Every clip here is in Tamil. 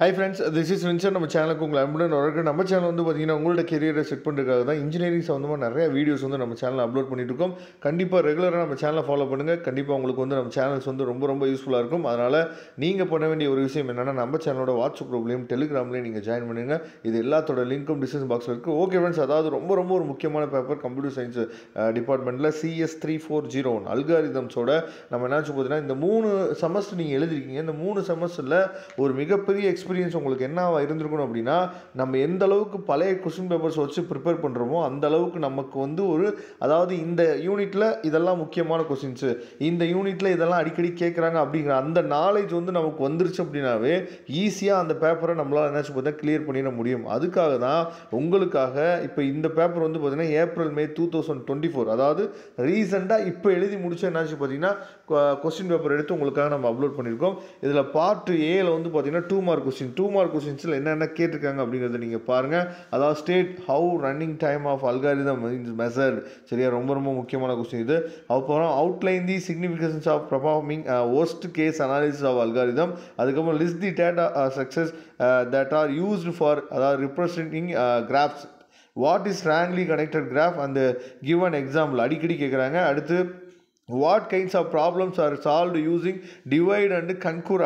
Hi friends, this is Vincent. நம்ம சேனலுக்கு உங்களை அன்புடன் வரவேற்கிறேன். நம்ம சேனல் வந்து பார்த்தீங்கன்னா உங்களோட கெரியரை செட் பண்ணுறதுக்காக தான் இன்ஜினியரிங் சம்மந்தமாக நிறைய வீடியோஸ் வந்து நம்ம சேனலில் அப்லோட் பண்ணிட்டு இருக்கோம். கண்டிப்பாக ரெகுலராக நம்ம சேனலை ஃபாலோ பண்ணுங்கள். கண்டிப்பாக உங்களுக்கு வந்து நம்ம சேனல்ஸ் வந்து ரொம்ப யூஸ்ஃபுல்லாக இருக்கும். அதனால் நீங்கள் பண்ண வேண்டிய ஒரு விஷயம் என்னென்னா நம்ம சேனலோட வாட்ஸ்அப் குரூப்லையும் டெலிகிராம்லையும் நீங்கள் ஜாயின் பண்ணுங்கள். இது எல்லாத்தோட லிங்க்கும் டிஸ்கிரிப்ஷன் பாக்ஸில் இருக்குது. ஓகே ஃப்ரெண்ட்ஸ், அதாவது ரொம்ப ஒரு முக்கியமான பேப்பர் கம்ப்யூட்டர் சயின்ஸ் டிபார்ட்மெண்ட்டில் CS 3401 அல்காரிதம்ஸோட நம்ம என்னாச்சு பார்த்தீங்கன்னா இந்த 3 செமஸ்டர் நீங்கள் எழுதிருக்கீங்க. இந்த 3 செமஸ்டரில் ஒரு மிகப்பெரிய எக்ஸ்பீரியன்ஸ் உங்களுக்கு என்ன இருந்திருக்கணும் அப்படின்னா, நம்ம எந்த அளவுக்கு பழைய கொஸ்டின் பேப்பர்ஸ் வச்சு ப்ரிப்பேர் பண்ணுறோமோ அந்த அளவுக்கு நமக்கு வந்து அதாவது இந்த யூனிட்டில் இதெல்லாம் முக்கியமான கொஸ்டின்ஸு, இந்த யூனிட்டில் இதெல்லாம் அடிக்கடி கேட்குறாங்க அப்படிங்கிற அந்த நாலேஜ் வந்து நமக்கு வந்துருச்சு அப்படின்னாவே ஈஸியாக அந்த பேப்பரை நம்மளால் என்னாச்சு பார்த்தா கிளியர் பண்ணிட முடியும். அதுக்காக தான் உங்களுக்காக இப்போ இந்த பேப்பர் வந்து பார்த்தீங்கன்னா ஏப்ரல் மே 2024, அதாவது ரீசெண்டாக இப்போ எழுதி முடிச்ச என்னாச்சு பார்த்தீங்கன்னா கொஸ்டின் பேப்பர் எடுத்து உங்களுக்காக நம்ம அப்லோட் பண்ணியிருக்கோம். இதில் பார்ட் ஏல வந்து பார்த்தீங்கன்னா 2 மார்க் கொஸ்டின், 2 மார்க் கொஸ்டின்ஸில் என்னென்ன கேட்டிருக்காங்க அப்படிங்கிறத நீங்கள் பாருங்கள். அதாவது state how running time of algorithm is measured, சரியா, ரொம்ப முக்கியமான கொஸ்டின் இது. அப்புறம் outline the significance of performing worst case analysis of algorithm. அதுக்கப்புறம் லிஸ்ட் தி டேட்டா சக்ஸஸ் தட் ஆர் யூஸ்டு ஃபார், அதாவது representing graphs, what is strongly connected graph and give an example அடிக்கடி கேட்குறாங்க. அடுத்து what kinds of problems are solved using divide and conquer,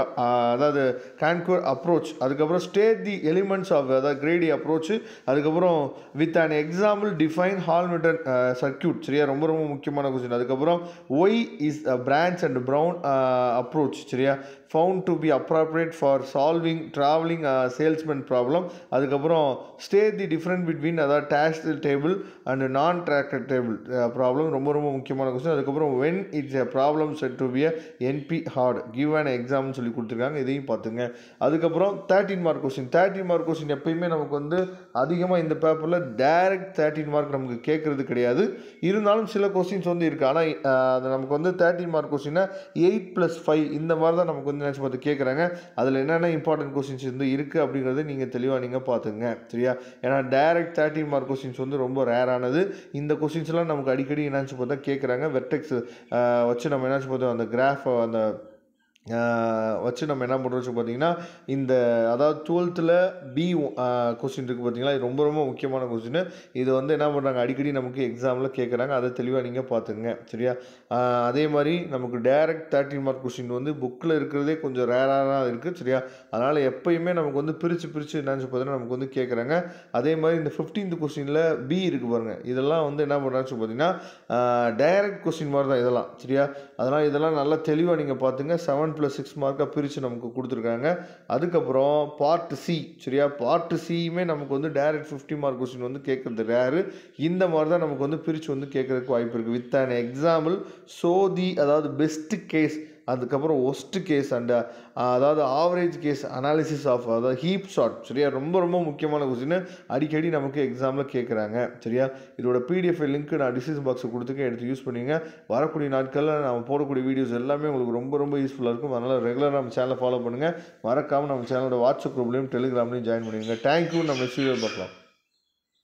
அதாவது conquer approach. அதுக்கப்புறம் state the elements of, அதாவது கிரேடி அப்ரோச். அதுக்கப்புறம் with an example define Hall-Norton circuit, சரியா, ரொம்ப முக்கியமான கொஸ்டின். அதுக்கப்புறம் why is a branch and brown approach, சரியா, found to be appropriate for solving traveling salesman problem. அதுக்கப்புறம் state the difference between, அதாவது task table and non-tracked table problem, ரொம்ப முக்கியமான கொஸ்டின். அதுக்கப்புறம் when it's a problem said to be a NP hard, give an example சொல்லி கொடுத்துருக்காங்க, இதையும் பார்த்துங்க. அதுக்கப்புறம் 13 மார்க் கொஸ்டின். 13 மார்க் கொஸ்டின் எப்பயுமே நமக்கு வந்து அதிகமாக இந்த பேப்பரில் டைரக்ட் 13 மார்க் நமக்கு கேட்குறது கிடையாது. இருந்தாலும் சில கொஸ்டின்ஸ் வந்து இருக்குது. ஆனால் அது நமக்கு வந்து 13 மார்க் கொஸ்டின்னா 8+5 இந்த மாதிரி தான் நமக்கு வந்து நினச்சி பார்த்து கேட்குறாங்க. அதில் என்னென்ன இம்பார்ட்டன்ட் கொஸ்டின்ஸ் வந்து இருக்குது அப்படிங்கிறத நீங்கள் தெளிவாக நீங்கள் பார்த்துங்க, சரியா. ஏன்னா டைரக்ட் 13 மார்க் கொஸ்டின்ஸ் வந்து ரொம்ப ரேரானது. இந்த கொஸ்டின்ஸ்லாம் நமக்கு அடிக்கடி என்னச்சு பார்த்தா கேட்குறாங்க. வெர்டெக்ஸ் வச்சு நம்ம என்னாச்சு பார்த்தோம், அந்த கிராஃபை அந்த வச்சு நம்ம என்ன பண்ணுறோம் பார்த்தீங்கன்னா, இந்த அதாவது 12th B கொஸ்டின் இருக்குது பார்த்தீங்களா, இது ரொம்ப முக்கியமான கொஸ்டின். இது வந்து என்ன பண்ணுறாங்க, அடிக்கடி நமக்கு எக்ஸாமில் கேட்குறாங்க. அதை தெளிவாக நீங்கள் பார்த்துங்க, சரியா. அதே மாதிரி நமக்கு டைரக்ட் 13 மார்க் கொஸ்டின் வந்து புக்கில் இருக்கிறதே கொஞ்சம் ரேராக தான் இருக்குது, சரியா. அதனால் எப்பயுமே நமக்கு வந்து பிரித்து என்னன்னு பார்த்தீங்கன்னா நமக்கு வந்து கேட்குறாங்க. அதே மாதிரி இந்த 15th கொஸ்டினில் B இருக்குது பாருங்கள், இதெல்லாம் வந்து என்ன பண்ணுறான்னு பார்த்தீங்கன்னா டைரக்ட் கொஸ்டின் மாதிரி தான் இதெல்லாம், சரியா. அதனால் இதெல்லாம் நல்லா தெளிவாக நீங்கள் பார்த்துங்க. 7+6 மார்க்காக பிரித்து நமக்கு கொடுத்துருக்காங்க. அதுக்கப்புறம் பார்ட் சி, சரியா, பார்ட் சியுமே நமக்கு வந்து டைரக்ட் 50 மார்க் கொஸ்டின் வந்து கேட்குறது ரேரு. இந்த மாதிரி தான் நமக்கு வந்து பிரித்து வந்து கேட்குறதுக்கு வாய்ப்பு இருக்குது. With an example so the, அதாவது பெஸ்ட் கேஸ், அதுக்கப்புறம் ஒஸ்ட் கேஸ் அண்ட் அதாவது ஆவரேஜ் கேஸ் அனாலிசிஸ் ஆஃப், அதாவது ஹீப் ஷாட், சரியா, ரொம்ப முக்கியமான கொஸ்டின் அடிக்கடி நமக்கு எக்ஸாமில் கேட்குறாங்க, சரியா. இதோட PDF லிங்க் நான் டிஸ்கிரிப்ஷன் பாக்ஸில் கொடுத்துருக்கேன், எடுத்து யூஸ் பண்ணிங்க. வரக்கூடிய நாட்களில் நம்ம போடக்கூடிய வீடியோஸ் எல்லாமே உங்களுக்கு ரொம்ப யூஸ்ஃபுல்லாக இருக்கும். அதனால் ரெகுலராக நம்ம சேனலை ஃபாலோ பண்ணுங்கள். மறக்காமல் நம்ம சேனலோட வாட்ஸ்அப் குரூப்லையும் டெலிகிராம்லையும் ஜாயின் பண்ணிடுங்க. தேங்க்யூ. நம்ம நெக்ஸ்ட் வீடியோ பார்க்கலாம்.